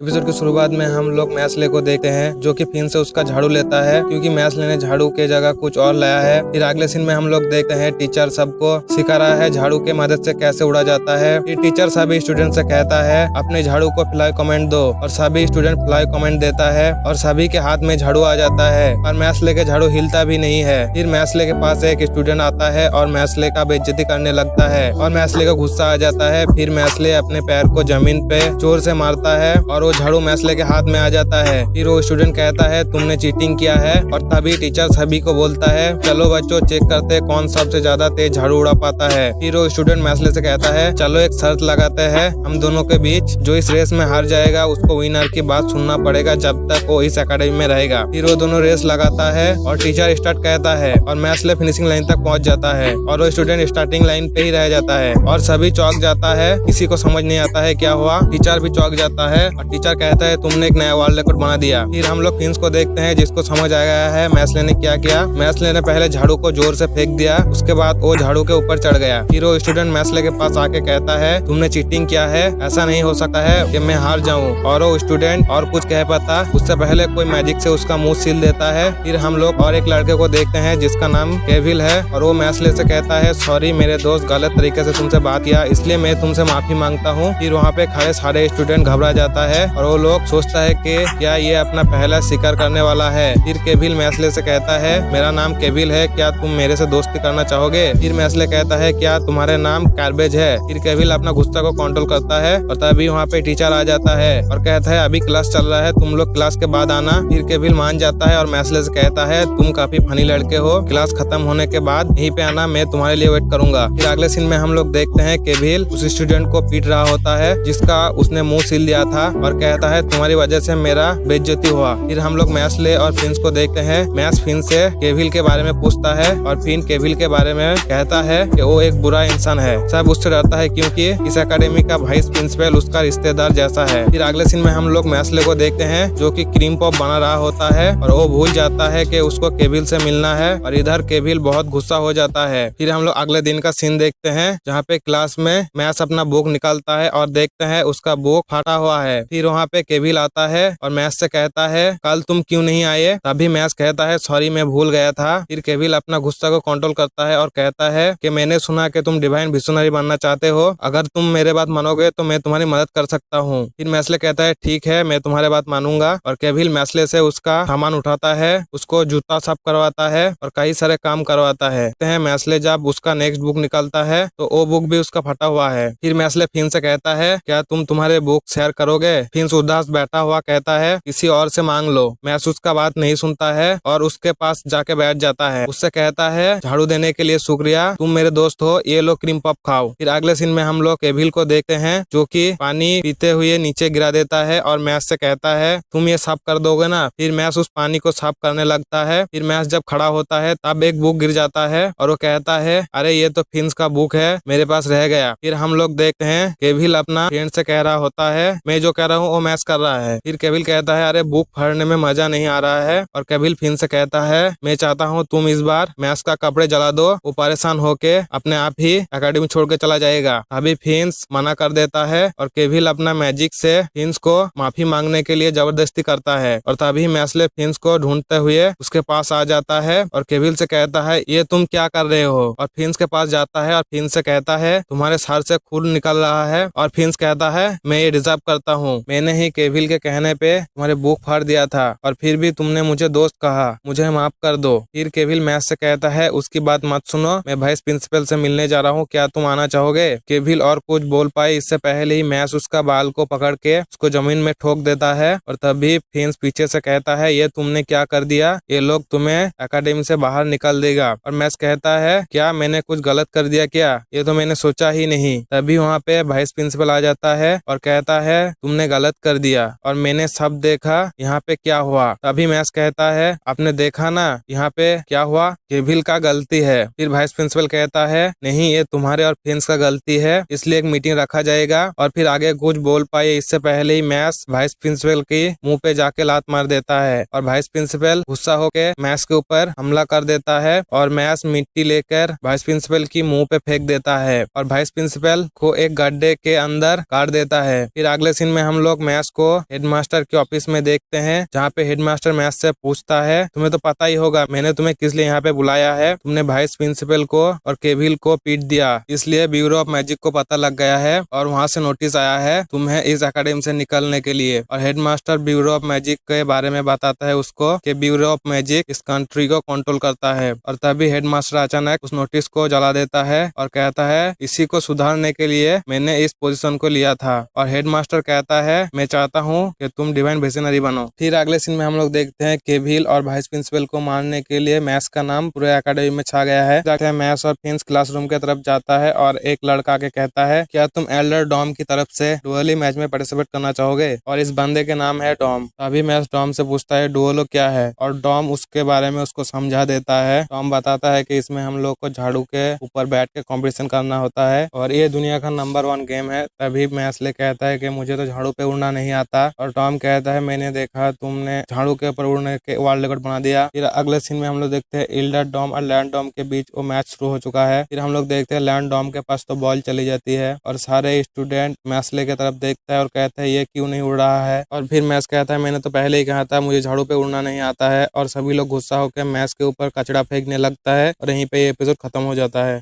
Episode की शुरुआत में हम लोग मैस्ले को देखते हैं जो कि फिन से उसका झाड़ू लेता है क्योंकि मैस्ले ने झाड़ू के जगह कुछ और लाया है। फिर अगले सीन में हम लोग देखते हैं टीचर सबको सिखा रहा है झाड़ू के मदद से कैसे उड़ा जाता है। फिर टीचर सभी स्टूडेंट से कहता है अपने झाड़ू को फ्लाई कमेंट दो और सभी स्टूडेंट फ्लाई कमेंट देता है और सभी के हाथ में झाड़ू आ जाता है और मैस्ले के झाड़ू हिलता भी नहीं है। फिर मैस्ले के पास एक स्टूडेंट आता है और मैस्ले का बेइज्जती करने लगता है और मैस्ले को गुस्सा आ जाता है। फिर मैस्ले अपने पैर को जमीन पे जोर से मारता है और वो झाड़ू मैस्ले के हाथ में आ जाता है। फिर वो स्टूडेंट कहता है तुमने चीटिंग किया है और तभी टीचर सभी को बोलता है चलो बच्चों चेक करते हैं कौन सबसे ज्यादा तेज झाड़ू उड़ा पाता है। फिर वो स्टूडेंट मैस्ले से कहता है चलो एक शर्त लगाते हैं हम दोनों के बीच, जो इस रेस में हार जाएगा उसको विनर की बात सुनना पड़ेगा जब तक वो इस एकेडमी में रहेगा। फिर वो दोनों रेस लगाता है और टीचर स्टार्ट कहता है और मैस्ले फिनिशिंग लाइन तक पहुंच जाता है और वो स्टूडेंट स्टार्टिंग लाइन पे ही रह जाता है और सभी चौंक जाता है, किसी को समझ नहीं आता है क्या हुआ। टीचर भी चौंक जाता है और टीचर कहता है तुमने एक नया वर्ल्ड रिकॉर्ड बना दिया। फिर हम लोग फिन्स को देखते हैं जिसको समझ आ गया है मैस्ले ने क्या किया। मैस्ले ने पहले झाड़ू को जोर से फेंक दिया, उसके बाद वो झाड़ू के ऊपर चढ़ गया। फिर वो स्टूडेंट मैस्ले के पास आके कहता है तुमने चीटिंग किया है, ऐसा नहीं हो सकता है कि मैं हार जाऊं। और वो स्टूडेंट और कुछ कह पाता उससे पहले कोई मैजिक से उसका मुंह सील देता है। फिर हम लोग और एक लड़के को देखते हैं जिसका नाम केविल है और वो मैस्ले से कहता है सॉरी मेरे दोस्त गलत तरीके से तुमसे बात किया इसलिए मैं तुमसे माफी मांगता हूँ। फिर वहाँ पे खड़े सारे स्टूडेंट घबरा जाता है और वो लोग सोचता है कि क्या ये अपना पहला शिकार करने वाला है। फिर केविल मैस्ले से कहता है मेरा नाम केविल है, क्या तुम मेरे से दोस्ती करना चाहोगे। फिर मैस्ले कहता है क्या तुम्हारे नाम कार्बेज है। फिर केविल अपना गुस्सा को कंट्रोल करता है और तभी वहाँ पे टीचर आ जाता है और कहता है अभी क्लास चल रहा है तुम लोग क्लास के बाद आना। फिर केविल मान जाता है और मैस्ले से कहता है तुम काफी फनी लड़के हो, क्लास खत्म होने के बाद यहीं पे आना, मैं तुम्हारे लिए वेट करूंगा। फिर अगले सीन में हम लोग देखते हैं केविल उस स्टूडेंट को पीट रहा होता है जिसका उसने मुंह सील दिया था और कहता है तुम्हारी वजह से मेरा बेइज्जती हुआ। फिर हम लोग मैस्ले और फिन्स को देखते हैं। मैस फिन से केविल के बारे में पूछता है और फिन केविल के बारे में कहता है कि वो एक बुरा इंसान है, सब उससे डरता है क्योंकि इस एकेडमी का वाइस प्रिंसिपल उसका रिश्तेदार जैसा है। फिर अगले सीन में हम लोग मैस्ले को देखते हैं जो कि क्रीम पॉप बना रहा होता है और वो भूल जाता है कि उसको केविल से मिलना है और इधर केविल बहुत गुस्सा हो जाता है। फिर हम लोग अगले दिन का सीन देखते हैं जहाँ पे क्लास में मैस अपना बुक निकालता है और देखते हैं उसका बुक फटा हुआ है। फिर वहाँ पे केविल आता है और मैस से कहता है कल तुम क्यों नहीं आए। तभी मैस कहता है सॉरी मैं भूल गया था। फिर केविल अपना गुस्सा को कंट्रोल करता है और कहता है कि मैंने सुना कि तुम डिवाइन मिशनरी बनना चाहते हो, अगर तुम मेरे बात मानोगे तो मैं तुम्हारी मदद कर सकता हूँ। फिर मैस्ले कहता है ठीक है मैं तुम्हारे बात मानूंगा और केविल मैस्ले से उसका सामान उठाता है, उसको जूता साफ करवाता है और कई सारे काम करवाता है। मैस्ले जब उसका नेक्स्ट बुक निकलता है तो वो बुक भी उसका फटा हुआ है। फिर मैस्ले फिन से कहता है क्या तुम तुम्हारे बुक शेयर करोगे। फिन्स उदास बैठा हुआ कहता है किसी और से मांग लो। मैस उसका बात नहीं सुनता है और उसके पास जाके बैठ जाता है, उससे कहता है झाड़ू देने के लिए शुक्रिया, तुम मेरे दोस्त हो, ये लो क्रीम पॉप खाओ। फिर अगले सीन में हम लोग केविल को देखते हैं जो कि पानी पीते हुए नीचे गिरा देता है और मैस से कहता है तुम ये साफ कर दोगे ना। फिर मैस उस पानी को साफ करने लगता है। फिर मैस जब खड़ा होता है तब एक बुक गिर जाता है और वो कहता है अरे ये तो फिन्स का बुक है, मेरे पास रह गया। फिर हम लोग देखते हैं केविल अपना फ्रेंड से कह रहा होता है मैं जो कह रहा हूँ वो मैस कर रहा है। फिर केविल कहता है अरे बुक पढ़ने में मजा नहीं आ रहा है और केविल फिन से कहता है मैं चाहता हूँ तुम इस बार मैस का कपड़े जला दो। वो परेशान होके अपने आप ही एकेडमी छोड़ के चला जाएगा। अभी फिन्स मना कर देता है और केविल अपना मैजिक से फिन्स को माफी मांगने के लिए जबरदस्ती करता है और तभी मैस्ले फिन्स को ढूंढते हुए उसके पास आ जाता है और केविल से कहता है ये तुम क्या कर रहे हो। और फिन्स के पास जाता है और फिन्स से कहता है तुम्हारे सर से खून निकल रहा है और फिन्स कहता है मैं ये डिजर्व करता हूँ, मैंने ही केविल के कहने पे तुम्हारे बुक फाड़ दिया था और फिर भी तुमने मुझे दोस्त कहा, मुझे माफ कर दो। फिर केविल मैस से कहता है उसकी बात मत सुनो, मैं वाइस प्रिंसिपल से मिलने जा रहा हूँ, क्या तुम आना चाहोगे। केविल और कुछ बोल पाए इससे पहले ही मैस उसका बाल को पकड़ के उसको जमीन में ठोक देता है और तभी फिन्स पीछे से कहता है ये तुमने क्या कर दिया, ये लोग तुम्हें एकेडमी से बाहर निकाल देगा। और मैस कहता है क्या मैंने कुछ गलत कर दिया क्या, ये तो मैंने सोचा ही नहीं। तभी वहाँ पे वाइस प्रिंसिपल आ जाता है और कहता है तुमने गलत कर दिया और मैंने सब देखा, यहाँ पे क्या हुआ। तभी मैस कहता है आपने देखा ना यहाँ पे क्या हुआ, केविल का गलती है। फिर वाइस प्रिंसिपल कहता है नहीं ये तुम्हारे और फिन्स का गलती है, इसलिए एक मीटिंग रखा जाएगा। और फिर आगे कुछ बोल पाए इससे पहले ही मैस वाइस प्रिंसिपल की मुंह पे जाके लात मार देता है और वाइस प्रिंसिपल गुस्सा होके मैस के ऊपर हमला कर देता है और मैस मिट्टी लेकर वाइस प्रिंसिपल की मुंह पे फेंक देता है और वाइस प्रिंसिपल को एक गड्ढे के अंदर काट देता है। फिर अगले सीन में हम लोग लोग मैथ्स को हेडमास्टर के ऑफिस में देखते हैं, जहाँ पे हेडमास्टर मैथ्स से पूछता है, तुम्हें तो पता ही होगा मैंने तुम्हें किस लिए यहाँ पे बुलाया है। तुमने वाइस प्रिंसिपल को और केविल को पीट दिया, इसलिए ब्यूरो ऑफ मैजिक को पता लग गया है और वहाँ से नोटिस आया है तुम्हें इस एकेडमी से निकलने के लिए। और हेडमास्टर ब्यूरो ऑफ मैजिक के बारे में बताता है उसको कि ब्यूरो ऑफ मैजिक इस कंट्री को कंट्रोल करता है। और तभी हेडमास्टर अचानक उस नोटिस को जला देता है और कहता है इसी को सुधारने के लिए मैंने इस पोजीशन को लिया था। और हेडमास्टर कहता है मैं चाहता हूँ कि तुम डिवाइन विजनरी बनो। फिर अगले सीन में हम लोग देखते हैं केविल और वाइस प्रिंसिपल को मारने के लिए मैथ्स का नाम पूरे एकेडमी में छा गया है। जाके मैथ्स और फिंस क्लासरूम के तरफ जाता है और एक लड़का के कहता है क्या तुम एल्डर डॉम की तरफ से डुअली मैच में पार्टिसिपेट करना चाहोगे। और इस बंदे के नाम है डॉम। अभी मैथ्स डॉम से पूछता है डुअलो क्या है, और डॉम उसके बारे में उसको समझा देता है। डॉम बताता है कि इसमें हम लोग को झाड़ू के ऊपर बैठ के कॉम्पिटिशन करना होता है और ये दुनिया का नंबर 1 गेम है। तभी मैथ्स कहता है कि मुझे तो झाड़ू पे उड़ना नहीं आता। और टॉम कहता है मैंने देखा तुमने झाड़ू के ऊपर उड़ने के वर्ल्ड रिकॉर्ड बना दिया। फिर अगले सीन में हम लोग देखते हैं एल्डर डॉम और लैंड डॉम के बीच वो मैच शुरू हो चुका है। फिर हम लोग देखते हैं लैंड डॉम के पास तो बॉल चली जाती है और सारे स्टूडेंट मैथ्स की तरफ देखता है और कहता है ये क्यों नहीं उड़ रहा है। और फिर मैथ्स कहता है मैंने तो पहले ही कहा था मुझे झाड़ू पे उड़ना नहीं आता है। और सभी लोग गुस्सा होकर मैथ्स के ऊपर कचरा फेंकने लगता है और यहीं पे ये एपिसोड खत्म हो जाता है।